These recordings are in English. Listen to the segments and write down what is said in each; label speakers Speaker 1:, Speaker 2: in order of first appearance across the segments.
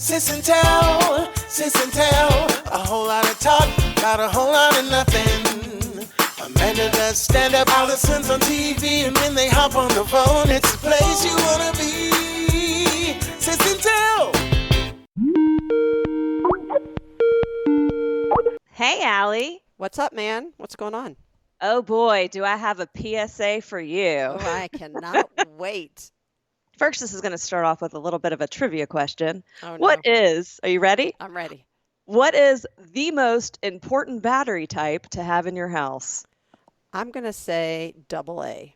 Speaker 1: sis and tell. A whole lot of talk, about a whole lot of nothing. Amanda does stand up, Alison's on TV, and when they hop on the phone, it's the place you wanna be. Sis and tell.
Speaker 2: Hey, Allie.
Speaker 3: What's up, man? What's going on?
Speaker 2: Oh boy, do I have a PSA for you.
Speaker 3: Oh, I cannot wait.
Speaker 2: First, this is going to start off with a little bit of a trivia question.
Speaker 3: Oh, no.
Speaker 2: Are you ready?
Speaker 3: I'm ready.
Speaker 2: What is the most important battery type to have in your house?
Speaker 3: I'm going to say AA.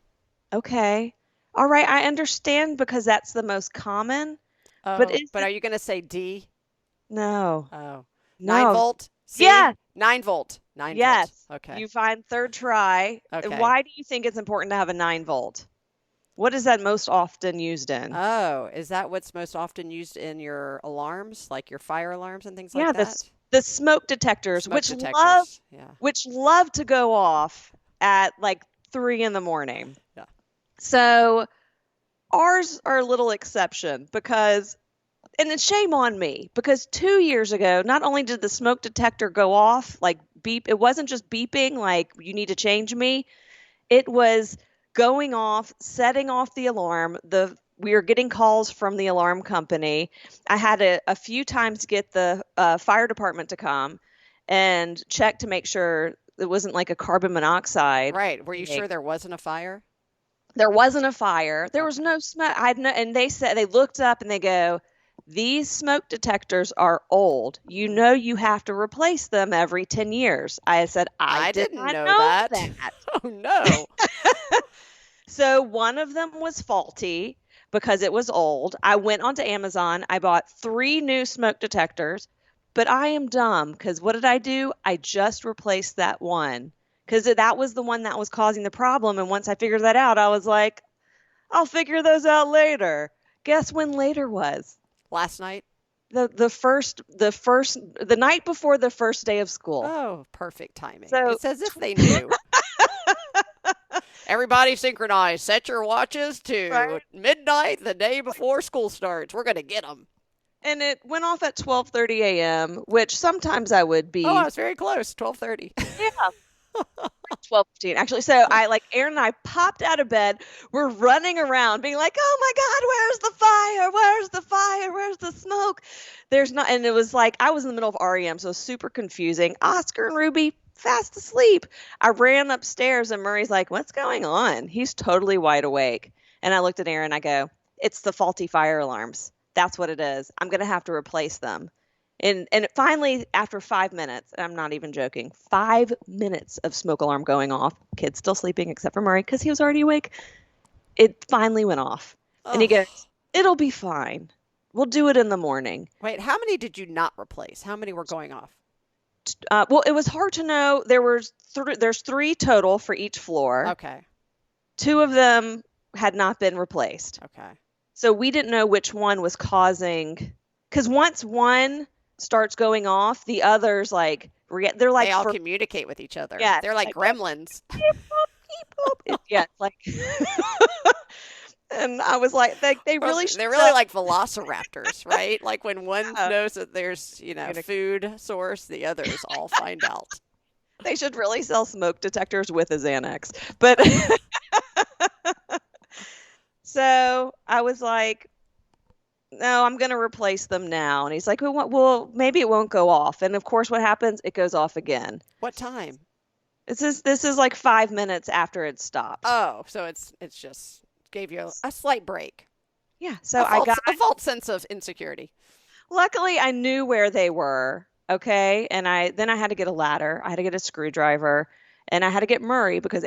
Speaker 2: Okay. All right, I understand because that's the most common.
Speaker 3: Oh, but are you going to say D?
Speaker 2: No.
Speaker 3: Oh.
Speaker 2: No.
Speaker 3: 9 volt? C?
Speaker 2: Yeah.
Speaker 3: 9 volt. 9
Speaker 2: yes.
Speaker 3: volt. Okay.
Speaker 2: You find third try.
Speaker 3: Okay.
Speaker 2: Why do you think it's important to have a 9 volt? What is that most often used in?
Speaker 3: Oh, is that what's most often used in your alarms, like your fire alarms and things like that?
Speaker 2: Yeah, the smoke detectors,
Speaker 3: Smoke
Speaker 2: which
Speaker 3: detectors.
Speaker 2: love to go off at like 3 a.m.
Speaker 3: Yeah.
Speaker 2: So ours are a little exception because, and it's shame on me, because 2 years ago, not only did the smoke detector go off, like beep, it wasn't just beeping, like you need to change me. It was going off, setting off the alarm. We were getting calls from the alarm company. I had a few times get the fire department to come and check to make sure it wasn't like a carbon monoxide.
Speaker 3: Right. Were you sure there wasn't a fire?
Speaker 2: There wasn't a fire. There was no smoke. And they said, they looked up and they go, these smoke detectors are old. You know you have to replace them every 10 years. I said, I didn't know that.
Speaker 3: Oh, no.
Speaker 2: So one of them was faulty because it was old. I went onto Amazon. I bought 3 new smoke detectors, but I am dumb because what did I do? I just replaced that one because that was the one that was causing the problem. And once I figured that out, I was like, I'll figure those out later. Guess when later was?
Speaker 3: Last night?
Speaker 2: The night before the first day of school.
Speaker 3: Oh, perfect timing.
Speaker 2: So,
Speaker 3: it's as if they knew. Everybody synchronize. Set your watches to midnight the day before school starts. We're going to get them.
Speaker 2: And it went off at 12:30 a.m., which sometimes I would be.
Speaker 3: Oh, I was very close. 12:30.
Speaker 2: Yeah. 12:15 actually. So Aaron and I popped out of bed. We're running around being like, oh my God, where's the fire? Where's the fire? Where's the smoke? There's not. And it was like, I was in the middle of REM. So it was super confusing. Oscar and Ruby fast asleep. I ran upstairs and Murray's like, what's going on? He's totally wide awake. And I looked at Aaron. I go, it's the faulty fire alarms. That's what it is. I'm going to have to replace them. And finally, after 5 minutes, and I'm not even joking, 5 minutes of smoke alarm going off, kids still sleeping except for Murray because he was already awake, it finally went off. Oh. And he goes, it'll be fine. We'll do it in the morning.
Speaker 3: Wait, how many did you not replace? How many were going off?
Speaker 2: Well, it was hard to know. There's 3 total for each floor.
Speaker 3: Okay.
Speaker 2: 2 of them had not been replaced.
Speaker 3: Okay.
Speaker 2: So we didn't know which one was causing, because once one starts going off, the others they're like
Speaker 3: they all communicate with each other.
Speaker 2: Yeah,
Speaker 3: they're like gremlins.
Speaker 2: Yeah, like. And I was like, they're really
Speaker 3: like velociraptors, right? Like when one knows that there's food source, the others all find out.
Speaker 2: They should really sell smoke detectors with a Xanax, but. So I was like, no, I'm going to replace them now. And he's like, well, maybe it won't go off. And of course, what happens? It goes off again.
Speaker 3: What time?
Speaker 2: This is like 5 minutes after it stopped.
Speaker 3: Oh, so it's just gave you a slight break.
Speaker 2: Yeah. So
Speaker 3: I got a false sense of insecurity. Luckily,
Speaker 2: I knew where they were. Okay. And then I had to get a ladder. I had to get a screwdriver and I had to get Murray because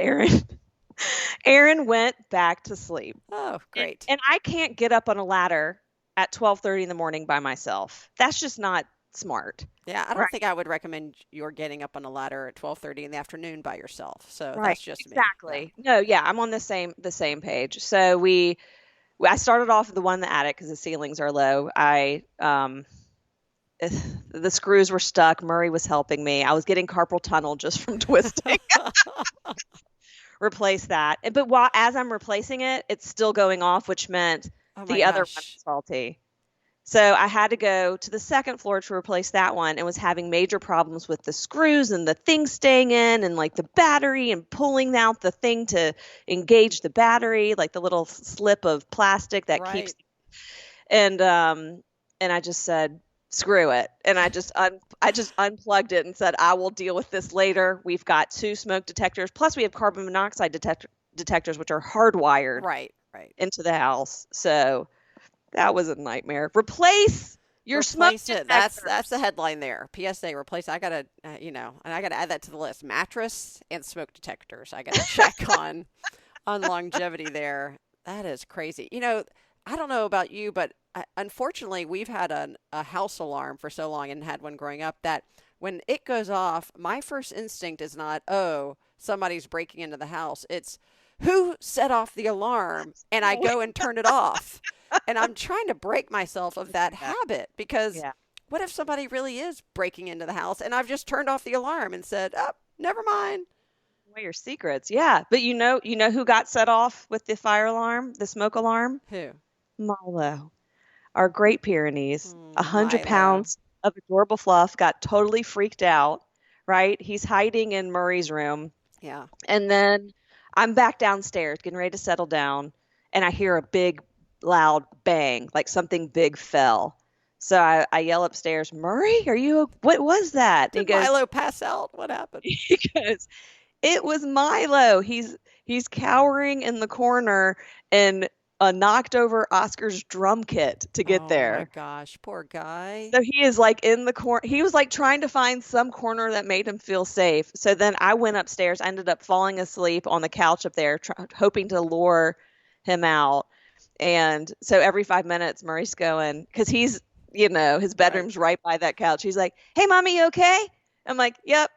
Speaker 2: Aaron went back to sleep.
Speaker 3: Oh, great.
Speaker 2: And I can't get up on a ladder at 12:30 in the morning by myself. That's just not smart.
Speaker 3: Yeah, I don't think I would recommend you're getting up on a ladder at 12:30 in the afternoon by yourself. So that's just me.
Speaker 2: Exactly. Yeah. No, yeah, I'm on the same page. So I started off with the one in the attic because the ceilings are low. The screws were stuck. Murray was helping me. I was getting carpal tunnel just from twisting. Replace that. But as I'm replacing it, it's still going off, which meant the other one was faulty. So I had to go to the second floor to replace that one and was having major problems with the screws and the thing staying in and like the battery and pulling out the thing to engage the battery, like the little slip of plastic that keeps. And I just said, screw it. And I just unplugged it and said, I will deal with this later. We've got 2 smoke detectors. Plus we have carbon monoxide detectors, which are hardwired into the house. So that was a nightmare. Replace your smoke detectors.
Speaker 3: That's the headline there. PSA, replace. I gotta, and I gotta add that to the list. Mattress and smoke detectors. I gotta check on longevity there. That is crazy. I don't know about you, but unfortunately, we've had a house alarm for so long and had one growing up that when it goes off, my first instinct is not, oh, somebody's breaking into the house. It's who set off the alarm, and I go and turn it off. And I'm trying to break myself of that habit because what if somebody really is breaking into the house and I've just turned off the alarm and said, oh, never mind.
Speaker 2: Well, your secrets. Yeah. But you know who got set off with the fire alarm, the smoke alarm?
Speaker 3: Who?
Speaker 2: Milo. Our Great Pyrenees, 100 pounds of adorable fluff, got totally freaked out, right? He's hiding in Murray's room.
Speaker 3: Yeah.
Speaker 2: And then I'm back downstairs getting ready to settle down and I hear a big loud bang, like something big fell. So I yell upstairs, Murray, what was that?
Speaker 3: Did Milo pass out? What happened?
Speaker 2: He goes, it was Milo. He's cowering in the corner and knocked over Oscar's drum kit to get there.
Speaker 3: Oh my gosh, poor guy.
Speaker 2: So he is like in the corner. He was like trying to find some corner that made him feel safe. So then I went upstairs. I ended up falling asleep on the couch up there, hoping to lure him out. And so every 5 minutes, Murray's going, because he's, his bedroom's right by that couch. He's like, hey, Mommy, you okay? I'm like, yep.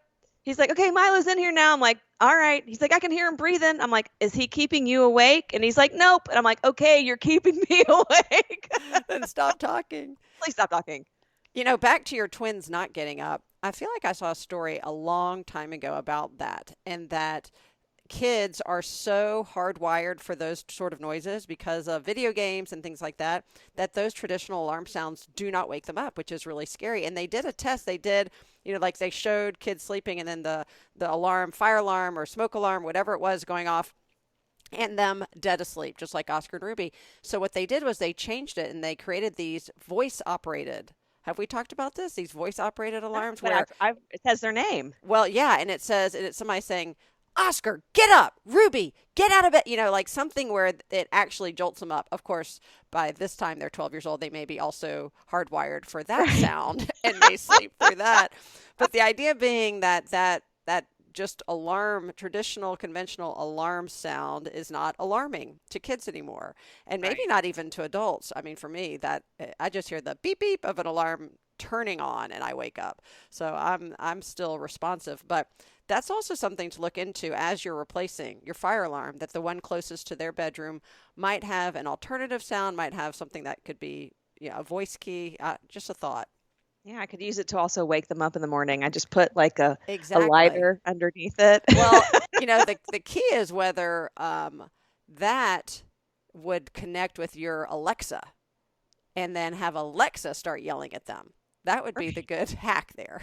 Speaker 2: He's like, okay, Milo's in here now. I'm like, all right. He's like, I can hear him breathing. I'm like, is he keeping you awake? And he's like, nope. And I'm like, okay, you're keeping me awake.
Speaker 3: Then stop talking.
Speaker 2: Please stop talking.
Speaker 3: Back to your twins not getting up. I feel like I saw a story a long time ago about that, and that kids are so hardwired for those sort of noises because of video games and things like that, that those traditional alarm sounds do not wake them up, which is really scary. And they did a test. They did, like they showed kids sleeping and then the alarm, fire alarm or smoke alarm, whatever it was going off, and them dead asleep, just like Oscar and Ruby. So what they did was they changed it and they created these voice operated. Have we talked about this? These voice operated alarms
Speaker 2: where it says their name.
Speaker 3: Well, yeah. And it's somebody saying, Oscar, get up. Ruby, get out of bed. Like something where it actually jolts them up. Of course, by this time they're 12 years old. They may be also hardwired for that sound and may sleep through that. But the idea being that just traditional, conventional alarm sound is not alarming to kids anymore. And maybe not even to adults. I mean, for me, that I just hear the beep beep of an alarm turning on and I wake up. So I'm still responsive. But that's also something to look into as you're replacing your fire alarm, that the one closest to their bedroom might have an alternative sound, might have something that could be a voice key, just a thought.
Speaker 2: Yeah, I could use it to also wake them up in the morning. I just put like a lighter underneath it.
Speaker 3: Well, the key is whether that would connect with your Alexa and then have Alexa start yelling at them. That would be the good hack there.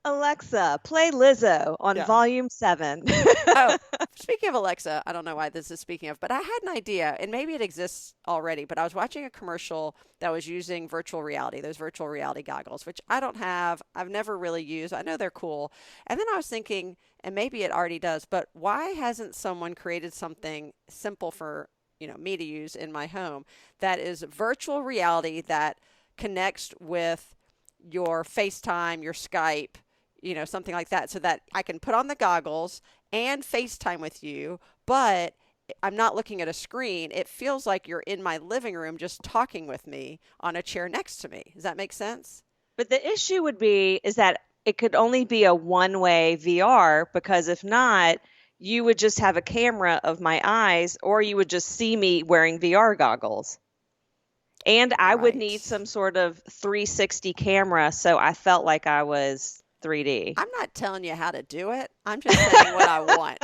Speaker 2: Alexa, play Lizzo on volume 7.
Speaker 3: Oh, speaking of Alexa, I don't know why this is speaking of, but I had an idea, and maybe it exists already, but I was watching a commercial that was using virtual reality, those virtual reality goggles, which I don't have. I've never really used. I know they're cool. And then I was thinking, and maybe it already does, but why hasn't someone created something simple for me to use in my home that is virtual reality that connects with your FaceTime, your Skype, something like that, so that I can put on the goggles and FaceTime with you, but I'm not looking at a screen. It feels like you're in my living room just talking with me on a chair next to me. Does that make sense?
Speaker 2: But the issue is that it could only be a one-way VR, because if not, you would just have a camera of my eyes, or you would just see me wearing VR goggles. And I would need some sort of 360 camera, so I felt like I was 3D.
Speaker 3: I'm not telling you how to do it. I'm just saying what I want.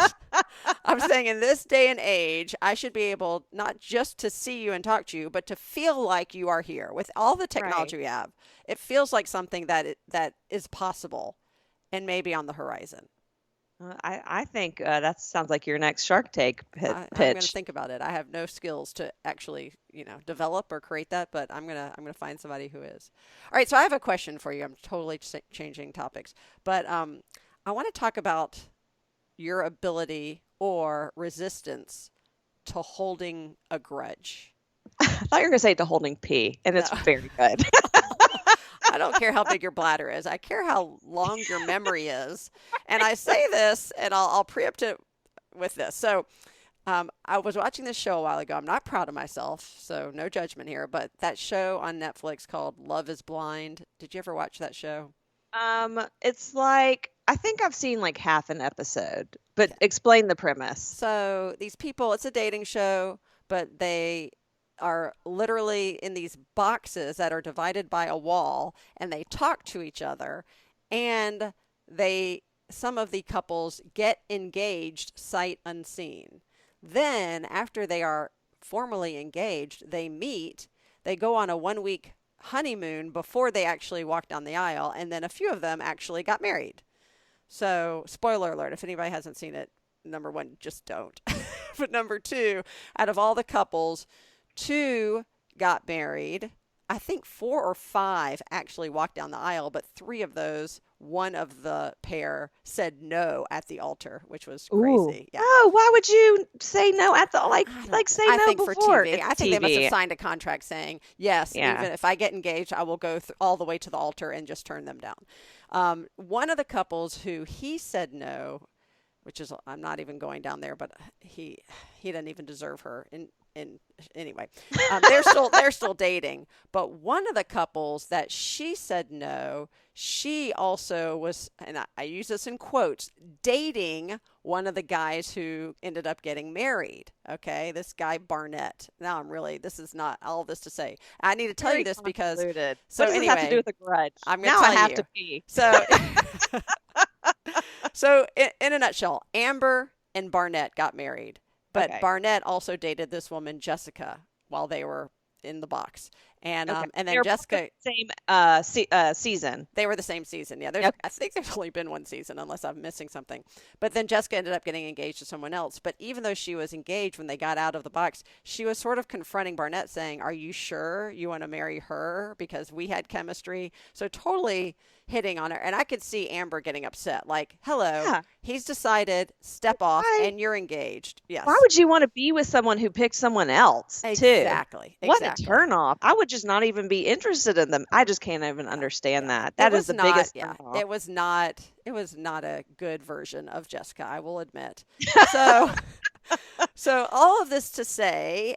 Speaker 3: I'm saying in this day and age, I should be able not just to see you and talk to you, but to feel like you are here. With all the technology we have, it feels like something that is possible and maybe on the horizon.
Speaker 2: I think that sounds like your next Shark Tank pitch.
Speaker 3: I'm going to think about it. I have no skills to actually, develop or create that, but I'm gonna find somebody who is. All right, so I have a question for you. I'm totally changing topics, but I want to talk about your ability or resistance to holding a grudge.
Speaker 2: I thought you were going to say to holding pee, and it's very good.
Speaker 3: I don't care how big your bladder is. I care how long your memory is. And I say this, and I'll preempt it with this. So I was watching this show a while ago. I'm not proud of myself, so no judgment here. But that show on Netflix called Love is Blind. Did you ever watch that show?
Speaker 2: It's like, I think I've seen like half an episode, but explain the premise.
Speaker 3: So these people, it's a dating show, but they are literally in these boxes that are divided by a wall, and they talk to each other, and some of the couples get engaged sight unseen. Then after they are formally engaged, they meet, they go on a 1-week honeymoon before they actually walk down the aisle, and then a few of them actually got married. So spoiler alert, if anybody hasn't seen it, number one, just don't. But number two, out of all the couples, 2 got married. I think 4 or 5 actually walked down the aisle, but 3 of those, one of the pair said no at the altar, which was crazy. Yeah.
Speaker 2: Oh, why would you say no at the say no
Speaker 3: think
Speaker 2: before?
Speaker 3: For TV.
Speaker 2: It's
Speaker 3: I think
Speaker 2: TV.
Speaker 3: they must have signed a contract saying, yes, even if I get engaged, I will go all the way to the altar and just turn them down. One of the couples who he said no, which is, I'm not even going down there, but he doesn't even deserve her. And anyway, they're still dating. But one of the couples that she said no, she also was, and I use this in quotes, dating one of the guys who ended up getting married. Okay, this guy Barnett. Now this is not all this to say. I need to tell you this because. So
Speaker 2: what does
Speaker 3: anyway,
Speaker 2: this have to do with a grudge?
Speaker 3: I'm going to tell you.
Speaker 2: I have to pee.
Speaker 3: So, so in a nutshell, Amber and Barnett got married. But Barnett also dated this woman, Jessica, while they were in the box. And and then Jessica,
Speaker 2: same season.
Speaker 3: They were the same season. Yeah, I think there's only been one season, unless I'm missing something. But then Jessica ended up getting engaged to someone else. But even though she was engaged when they got out of the box, she was sort of confronting Barnett, saying, "Are you sure you want to marry her? Because we had chemistry." So totally hitting on her. And I could see Amber getting upset. Like, hello, he's decided, step off, and you're engaged. Yes.
Speaker 2: Why would you want to be with someone who picked someone else, too?
Speaker 3: Exactly.
Speaker 2: What a turnoff. I would just not even be interested in them. I just can't even understand that. That is the biggest turnoff.
Speaker 3: It was not a good version of Jessica, I will admit. So all of this to say,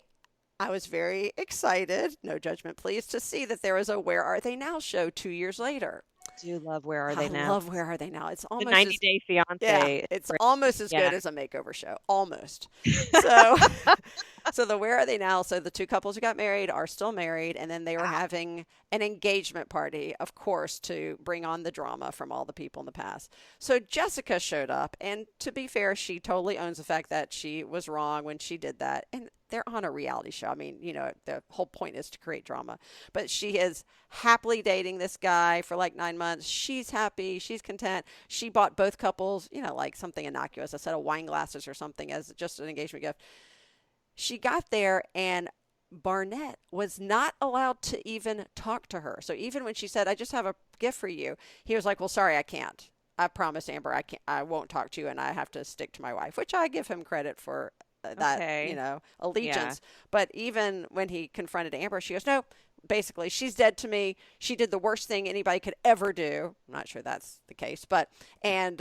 Speaker 3: I was very excited, no judgment please, to see that there was a Where Are They Now show 2 years later.
Speaker 2: I do love Where Are They Now.
Speaker 3: I love Where Are They Now. It's almost
Speaker 2: the 90 Day Fiancé.
Speaker 3: Yeah, it's almost as good as a makeover show. Almost. So the Where Are They Now? So the 2 couples who got married are still married, and then they were having an engagement party, of course, to bring on the drama from all the people in the past. So Jessica showed up, and to be fair, she totally owns the fact that she was wrong when she did that. And they're on a reality show. I mean, the whole point is to create drama. But she is happily dating this guy for like 9 months. She's happy. She's content. She bought both couples, like something innocuous, a set of wine glasses or something as just an engagement gift. She got there, and Barnett was not allowed to even talk to her. So even when she said, "I just have a gift for you," he was like, "Well, sorry, I can't. I promise, Amber, I won't talk to you, and I have to stick to my wife," which I give him credit for that, allegiance. Yeah. But even when he confronted Amber, she goes, "No, basically, she's dead to me. She did the worst thing anybody could ever do." I'm not sure that's the case, but, and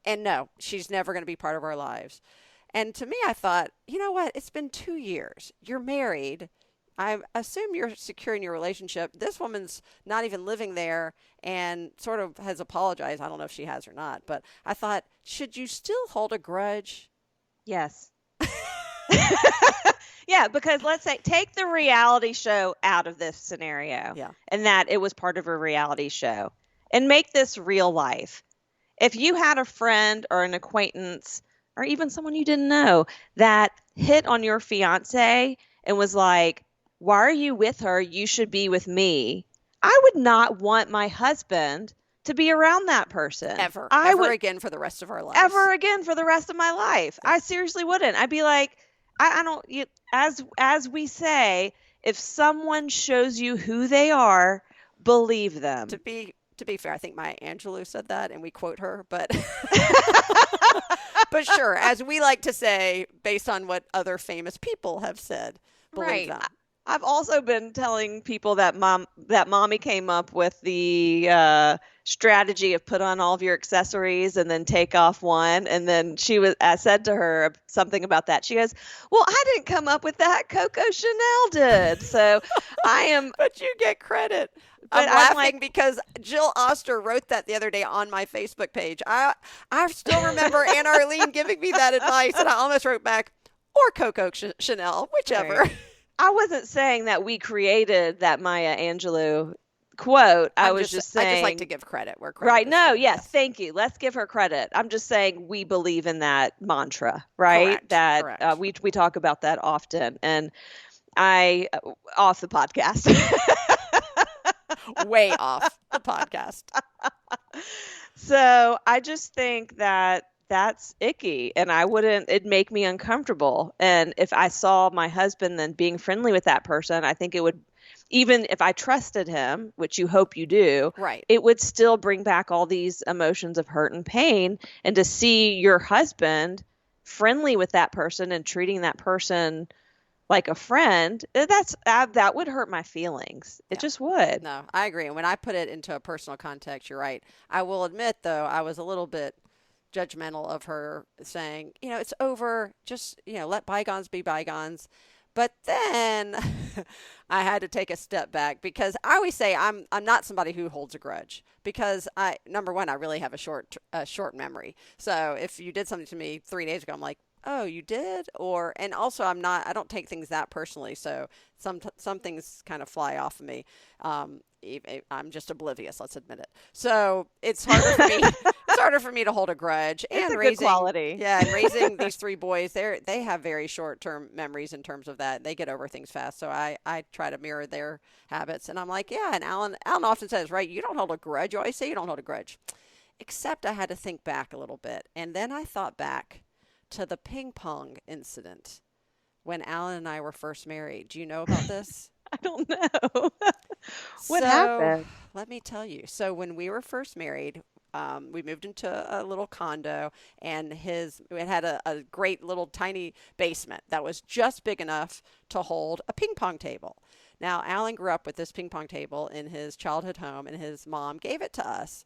Speaker 3: no, she's never going to be part of our lives. And to me, I thought, you know what? It's been 2 years. You're married. I assume you're secure in your relationship. This woman's not even living there and sort of has apologized. I don't know if she has or not, but I thought, should you still hold a grudge?
Speaker 2: Yes. Yeah, because let's say, take the reality show out of this scenario.
Speaker 3: Yeah.
Speaker 2: And that it was part of a reality show. and make this real life. If you had a friend or an acquaintance or even someone you didn't know that hit on your fiance and was like, why are you with her? You should be with me. I would not want my husband to be around that person.
Speaker 3: Ever again for the rest of our lives.
Speaker 2: Ever again for the rest of my life. I seriously wouldn't. I'd be like, I don't, as we say, if someone shows you who they are, believe them.
Speaker 3: To be fair, I think Maya Angelou said that, and we quote her, but but sure, as we like to say, based on what other famous people have said, believe them.
Speaker 2: I've also been telling people that mommy came up with the strategy of put on all of your accessories and then take off one. And then I said to her something about that. She goes, well, I didn't come up with that. Coco Chanel did. So I am.
Speaker 3: But you get credit. I'm laughing because Jill Oster wrote that the other day on my Facebook page. I still remember Anne Arlene giving me that advice, and I almost wrote back, or Coco Chanel, whichever.
Speaker 2: Right. I wasn't saying that we created that Maya Angelou quote. I was just saying.
Speaker 3: I just like to give credit where credit
Speaker 2: right.
Speaker 3: is
Speaker 2: No,
Speaker 3: due.
Speaker 2: yes. Thank you. Let's give her credit. I'm just saying we believe in that mantra, right?
Speaker 3: Correct.
Speaker 2: We talk about that often. And off the podcast.
Speaker 3: Way off the podcast.
Speaker 2: So I just think that that's icky, and it'd make me uncomfortable. And if I saw my husband then being friendly with that person, I think it would, even if I trusted him, which you hope you do,
Speaker 3: right,
Speaker 2: it would still bring back all these emotions of hurt and pain. And to see your husband friendly with that person and treating that person like a friend, that would hurt my feelings. It just would.
Speaker 3: No, I agree. And when I put it into a personal context, you're right. I will admit, though, I was a little bit judgmental of her saying, it's over. Just, let bygones be bygones. But then I had to take a step back because I always say I'm not somebody who holds a grudge because number one, I really have a short memory. So if you did something to me 3 days ago, I'm like, oh, you did? And also I don't take things that personally. So some things kind of fly off of me. I'm just oblivious, let's admit it. So it's harder for me to hold a grudge.
Speaker 2: It's a good quality.
Speaker 3: Yeah, and raising these three boys, they have very short-term memories in terms of that. They get over things fast. So I try to mirror their habits. And I'm like, yeah, and Alan often says, right, you don't hold a grudge. You always say you don't hold a grudge. Except I had to think back a little bit. And then I thought back to the ping pong incident when Alan and I were first married. Do you know about this?
Speaker 2: I don't know. What happened?
Speaker 3: Let me tell you. So when we were first married, we moved into a little condo, and it had a great little tiny basement that was just big enough to hold a ping pong table. Now, Alan grew up with this ping pong table in his childhood home, and his mom gave it to us.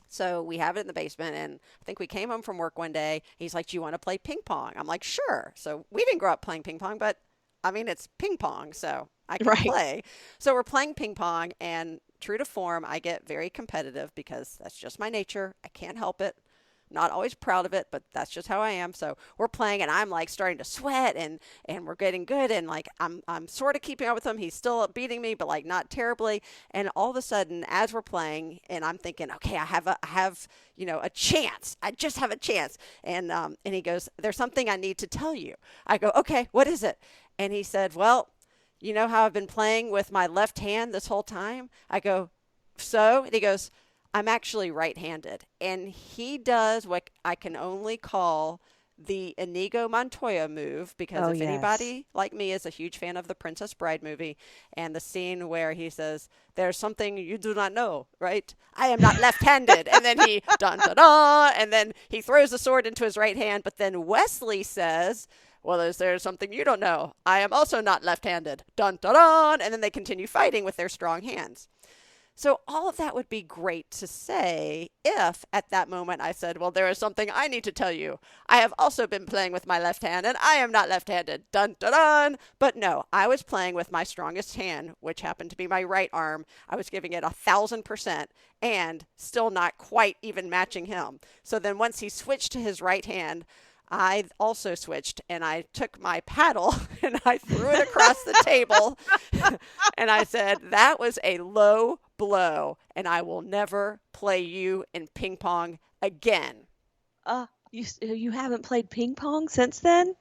Speaker 3: So we have it in the basement, and I think we came home from work one day. He's like, do you want to play ping pong? I'm like, sure. So we didn't grow up playing ping pong, but I mean, it's ping pong, so I can play. So we're playing ping pong, and true to form, I get very competitive because that's just my nature. I can't help it. Not always proud of it, but that's just how I am. So we're playing, and I'm like starting to sweat, and we're getting good, and like I'm sort of keeping up with him. He's still beating me, but like not terribly. And all of a sudden, as we're playing, and I'm thinking, okay, I have a chance. I just have a chance. And he goes, there's something I need to tell you. I go, okay, what is it? And he said, well, you know how I've been playing with my left hand this whole time? I go, so? And he goes, I'm actually right-handed. And he does what I can only call the Inigo Montoya move, because anybody like me is a huge fan of the Princess Bride movie, and the scene where he says, there's something you do not know, right? I am not left-handed. And then he, dun-da-da, and then he throws the sword into his right hand. But then Wesley says, well, is there something you don't know? I am also not left-handed. Dun-da-da, and then they continue fighting with their strong hands. So all of that would be great to say if at that moment I said, well, there is something I need to tell you. I have also been playing with my left hand, and I am not left-handed. Dun, dun, dun. But no, I was playing with my strongest hand, which happened to be my right arm. I was giving it 1,000% and still not quite even matching him. So then once he switched to his right hand, I also switched, and I took my paddle and I threw it across the table. And I said, that was a low blow, and I will never play you in ping pong again.
Speaker 2: You haven't played ping pong since then?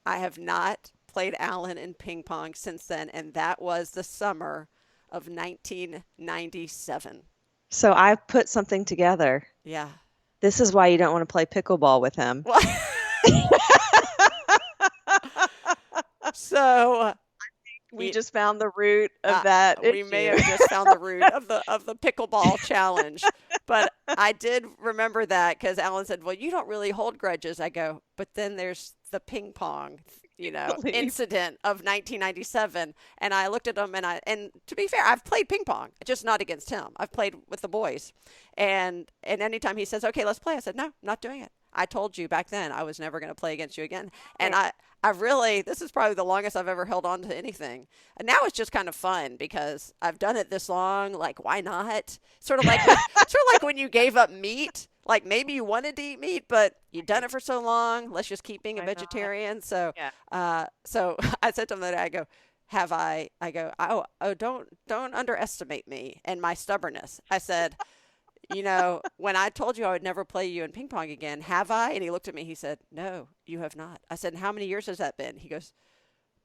Speaker 3: I have not played Alan in ping pong since then, and that was the summer of 1997.
Speaker 2: So I've put something together.
Speaker 3: Yeah.
Speaker 2: This is why you don't want to play pickleball with him.
Speaker 3: So
Speaker 2: we just found the root of that issue.
Speaker 3: We may have just found the root of the pickleball challenge. But I did remember that because Alan said, well, you don't really hold grudges. I go, but then there's the ping pong, incident of 1997. And I looked at him and to be fair, I've played ping pong, just not against him. I've played with the boys. And anytime he says, okay, let's play, I said, no, I'm not doing it. I told you back then I was never going to play against you again. And I really, this is probably the longest I've ever held on to anything. And now it's just kind of fun because I've done it this long. Like, why not? Sort of like when you gave up meat. Like maybe you wanted to eat meat, but you've done it for so long. Let's just keep being a vegetarian. So, so I said to him that I go, don't underestimate me and my stubbornness. I said, when I told you I would never play you in ping pong again, have I? And he looked at me, he said, no, you have not. I said, how many years has that been? He goes,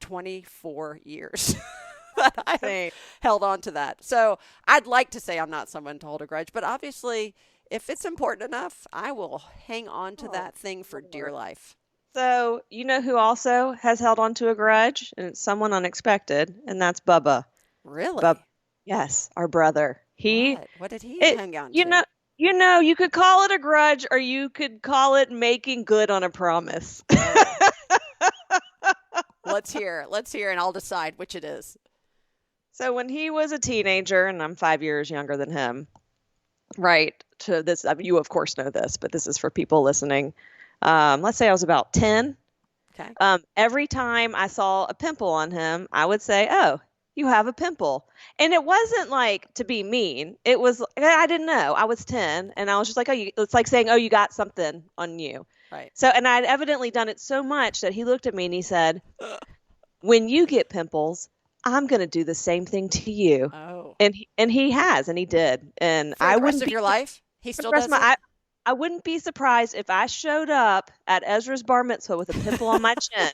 Speaker 3: 24 years that I have held on to that. So I'd like to say I'm not someone to hold a grudge, but obviously if it's important enough, I will hang on to that thing for dear life.
Speaker 2: So you know who also has held on to a grudge? And it's someone unexpected, and that's Bubba.
Speaker 3: Really?
Speaker 2: Yes, our brother.
Speaker 3: What did he hang on to?
Speaker 2: You could call it a grudge, or you could call it making good on a promise.
Speaker 3: Let's hear, and I'll decide which it is.
Speaker 2: So when he was a teenager, and I'm 5 years younger than him, right? To this, you of course know this, but this is for people listening. Let's say I was about 10.
Speaker 3: Okay.
Speaker 2: Every time I saw a pimple on him, I would say, "Oh, you have a pimple." And it wasn't like to be mean. It was, I didn't know. I was 10 and I was just like, it's like saying, "Oh, you got something on you."
Speaker 3: Right.
Speaker 2: So, and I'd evidently done it so much that he looked at me and he said, "When you get pimples, I'm going to do the same thing to you."
Speaker 3: Oh.
Speaker 2: And he has, and he did. And
Speaker 3: for the rest of your life, he still does it?
Speaker 2: I wouldn't be surprised if I showed up at Ezra's bar mitzvah with a pimple on my chin.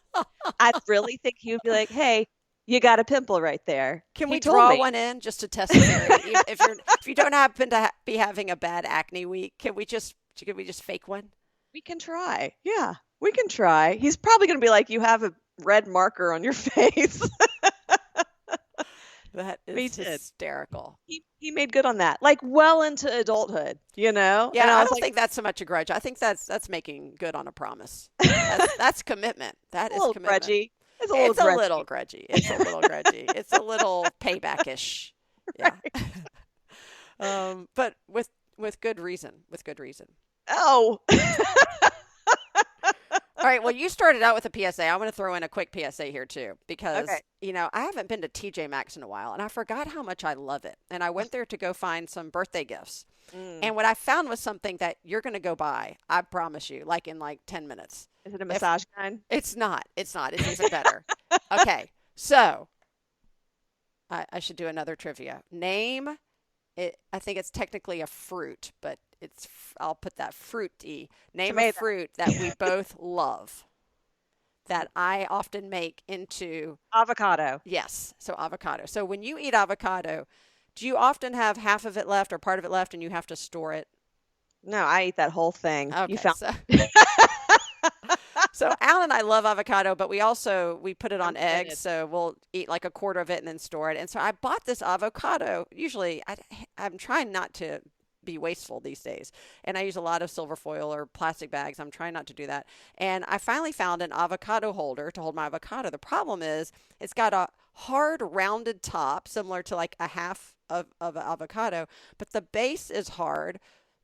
Speaker 2: I really think he would be like, "Hey, you got a pimple right there."
Speaker 3: Can we draw one in just to test the theory? if you don't happen to be having a bad acne week, can we just fake one?
Speaker 2: We can try. Yeah, we can try. He's probably going to be like, "You have a red marker on your face."
Speaker 3: That is hysterical.
Speaker 2: He made good on that, like well into adulthood,
Speaker 3: Yeah,
Speaker 2: and
Speaker 3: I don't think that's so much a grudge. I think that's making good on a promise. That's commitment. That is commitment.
Speaker 2: Grudgy. It's a
Speaker 3: little grudgy. It's a little grudgy. It's a little payback-ish. Yeah. But with good reason. With good reason.
Speaker 2: Oh.
Speaker 3: All right. Well, you started out with a PSA. I'm going to throw in a quick PSA here too, because, I haven't been to TJ Maxx in a while and I forgot how much I love it. And I went there to go find some birthday gifts. And what I found was something that you're going to go buy. I promise you, like in 10 minutes.
Speaker 2: Is it a massage gun?
Speaker 3: It's not. It's even better. Okay. So I should do another trivia. Name it. I think it's technically a fruit, but I'll put that fruity. Name a fruit that we both love that I often make into
Speaker 2: avocado.
Speaker 3: Yes. So avocado. So when you eat avocado, do you often have half of it left or part of it left and you have to store it?
Speaker 2: No, I eat that whole thing.
Speaker 3: Okay,
Speaker 2: you found
Speaker 3: So Al and I love avocado, but we put it on eggs. So we'll eat like a quarter of it and then store it. And so I bought this avocado. Usually I'm trying not to be wasteful these days. And I use a lot of silver foil or plastic bags. I'm trying not to do that. And I finally found an avocado holder to hold my avocado. The problem is it's got a hard rounded top, similar to like a half of an avocado, but the base is hard.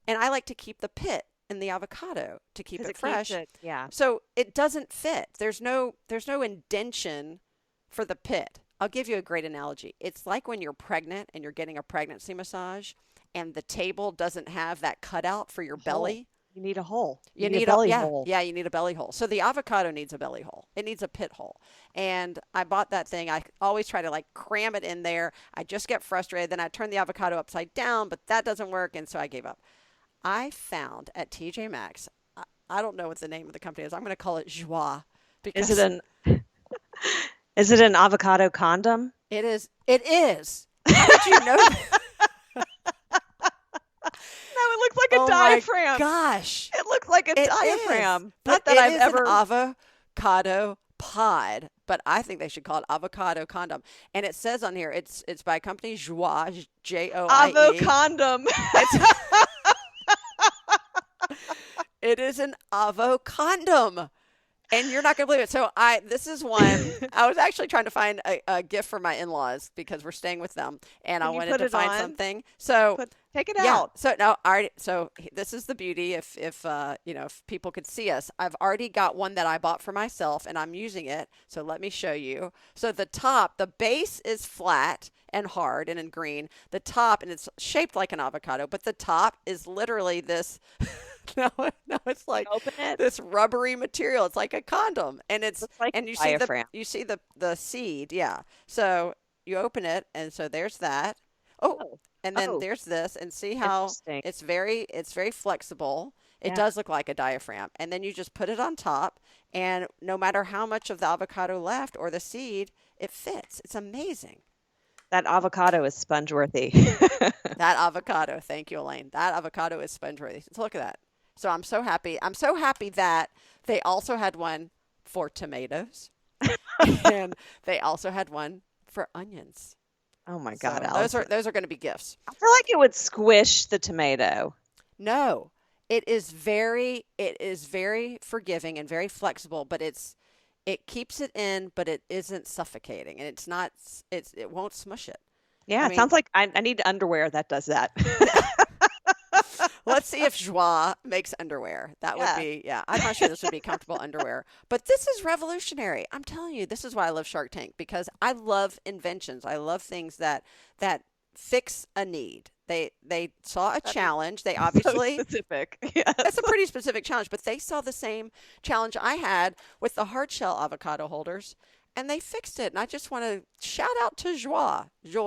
Speaker 3: And I like to keep the pit in the avocado to keep it fresh. So it doesn't fit. There's no indention for the pit. I'll give you a great analogy. It's like when you're pregnant and you're getting a pregnancy massage and the table doesn't have that cutout for your belly.
Speaker 2: You need a hole.
Speaker 3: You
Speaker 2: need a
Speaker 3: need
Speaker 2: belly
Speaker 3: yeah,
Speaker 2: hole.
Speaker 3: yeah, you need a belly hole. So the avocado needs a belly hole. It needs a pit hole. And I bought that thing. I always try to like cram it in there. I just get frustrated. Then I turn the avocado upside down, but that doesn't work. And so I gave up. I found at TJ Maxx, I don't know what the name of the company is. I'm going to call it Joie because
Speaker 2: is it an avocado condom?
Speaker 3: it is. It is. How did you know that?
Speaker 2: No, it looks like a
Speaker 3: Oh
Speaker 2: diaphragm.
Speaker 3: my gosh.
Speaker 2: It looks like a
Speaker 3: It
Speaker 2: diaphragm.
Speaker 3: is,
Speaker 2: Not
Speaker 3: but
Speaker 2: that
Speaker 3: it
Speaker 2: I've
Speaker 3: is
Speaker 2: ever.
Speaker 3: an avocado pod, but I think they should call it avocado condom. And it says on here, it's by company Joie, Joie.
Speaker 2: Avo-condom.
Speaker 3: It is an Avo-condom. And you're not going to believe it. So this is one, I was actually trying to find a gift for my in-laws because we're staying with them. And I wanted to find something. So
Speaker 2: Take it
Speaker 3: yeah.
Speaker 2: out.
Speaker 3: So no, so this is the beauty. If people could see us, I've already got one that I bought for myself and I'm using it. So let me show you. So the base is flat and hard and in green. The top, and it's shaped like an avocado, but the top is literally this. No, it's like this rubbery material. It's like a condom, and and you see the seed. Yeah. So you open it, and so there's that. Oh. And then there's this, and see how it's very flexible. It does look like a diaphragm. And then you just put it on top, and no matter how much of the avocado left or the seed, it fits. It's amazing.
Speaker 2: That avocado is sponge-worthy.
Speaker 3: That avocado, thank you, Elaine. That avocado is sponge-worthy. So look at that. So I'm so happy. I'm so happy that they also had one for tomatoes, and they also had one for onions.
Speaker 2: Oh my God,
Speaker 3: so those are going to be gifts.
Speaker 2: I feel like it would squish the tomato.
Speaker 3: No, it is very forgiving and very flexible, but it keeps it in, but it isn't suffocating, and it won't smush it.
Speaker 2: Yeah, it sounds like I need underwear that does that.
Speaker 3: Let's see if Joie makes underwear. That would be, I'm not sure this would be comfortable underwear. But this is revolutionary. I'm telling you, this is why I love Shark Tank, because I love inventions. I love things that fix a need. They saw a challenge. They obviously
Speaker 2: so specific. Yes.
Speaker 3: That's a pretty specific challenge, but they saw the same challenge I had with the hard shell avocado holders. And they fixed it. And I just want to shout out to Joie.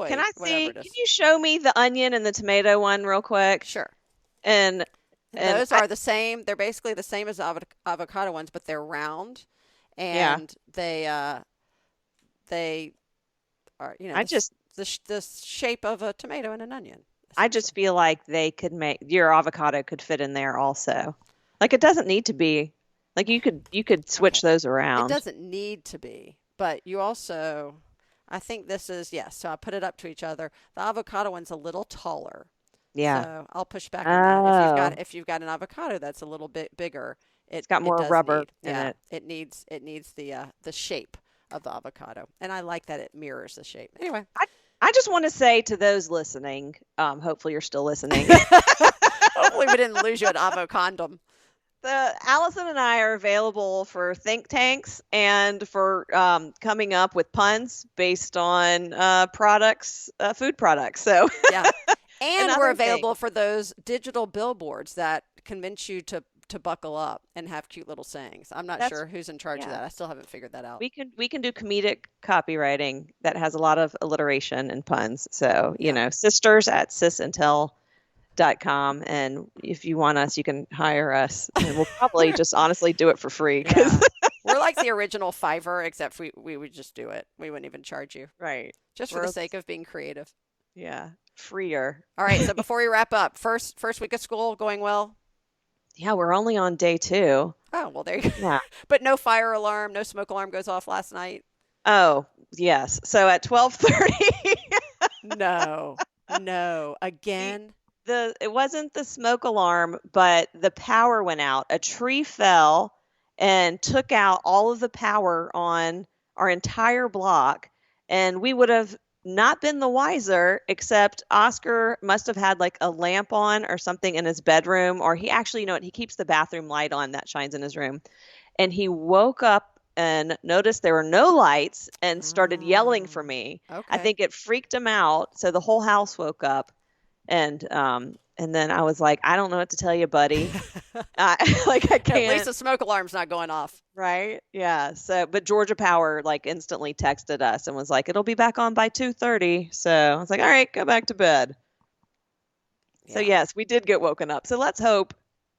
Speaker 2: Can I see? Can you show me the onion and the tomato one real quick?
Speaker 3: Sure.
Speaker 2: And
Speaker 3: those are the same. They're basically the same as avocado ones, but they're round, and they are the shape of a tomato and an onion.
Speaker 2: I just feel like your avocado could fit in there also. Like it doesn't need to be. Like you could switch those around.
Speaker 3: It doesn't need to be, but you also, I think this is so I put it up to each other. The avocado one's a little taller.
Speaker 2: Yeah.
Speaker 3: So I'll push back on that. If you've got an avocado that's a little bit bigger,
Speaker 2: it's got more rubber in it.
Speaker 3: It needs the shape of the avocado, and I like that it mirrors the shape. Anyway,
Speaker 2: I just want to say to those listening, hopefully you're still listening.
Speaker 3: Hopefully we didn't lose you at Avo-condom.
Speaker 2: Alison and I are available for think tanks and for coming up with puns based on food products. So
Speaker 3: yeah. And we're available for those digital billboards that convince you to buckle up and have cute little sayings. I'm not sure who's in charge of that. I still haven't figured that out.
Speaker 2: We can do comedic copywriting that has a lot of alliteration and puns. So, sisters at sisintel.com. And if you want us, you can hire us. And we'll probably just honestly do it for free.
Speaker 3: Yeah. We're like the original Fiverr, except we would just do it. We wouldn't even charge you.
Speaker 2: Right.
Speaker 3: Just for the sake of being creative.
Speaker 2: Yeah. Freer.
Speaker 3: All right. So before we wrap up, first week of school going well?
Speaker 2: Yeah, we're only on day 2.
Speaker 3: Oh, well, there you go.
Speaker 2: Yeah.
Speaker 3: But no fire alarm, no smoke alarm goes off last night?
Speaker 2: Oh, yes. So at 12:30.
Speaker 3: No. Again?
Speaker 2: It wasn't the smoke alarm, but the power went out. A tree fell and took out all of the power on our entire block, and we would have not been the wiser, except Oscar must have had like a lamp on or something in his bedroom, or he actually, he keeps the bathroom light on that shines in his room. And he woke up and noticed there were no lights and started yelling for me.
Speaker 3: Okay.
Speaker 2: I think it freaked him out. So the whole house woke up and And then I was like, I don't know what to tell you, buddy. I can't.
Speaker 3: At least the smoke alarm's not going off.
Speaker 2: Right? Yeah. So, but Georgia Power instantly texted us and was like, it'll be back on by 2:30. So I was like, all right, go back to bed. Yeah. So yes, we did get woken up. So let's hope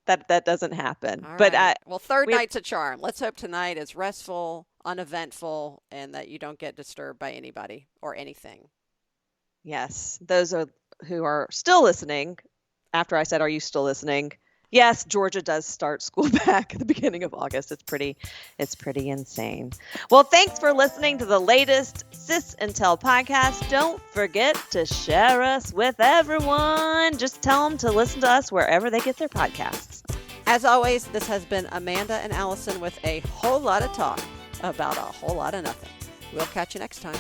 Speaker 2: that doesn't happen.
Speaker 3: All
Speaker 2: but
Speaker 3: right. Third night's a charm. Let's hope tonight is restful, uneventful, and that you don't get disturbed by anybody or anything.
Speaker 2: Yes, those who are still listening. After I said, "Are you still listening?" Yes, Georgia does start school back at the beginning of August. It's pretty insane. Well, thanks for listening to the latest Sis and Tell podcast. Don't forget to share us with everyone. Just tell them to listen to us wherever they get their podcasts.
Speaker 3: As always, this has been Amanda and Alison with a whole lot of talk about a whole lot of nothing. We'll catch you next time.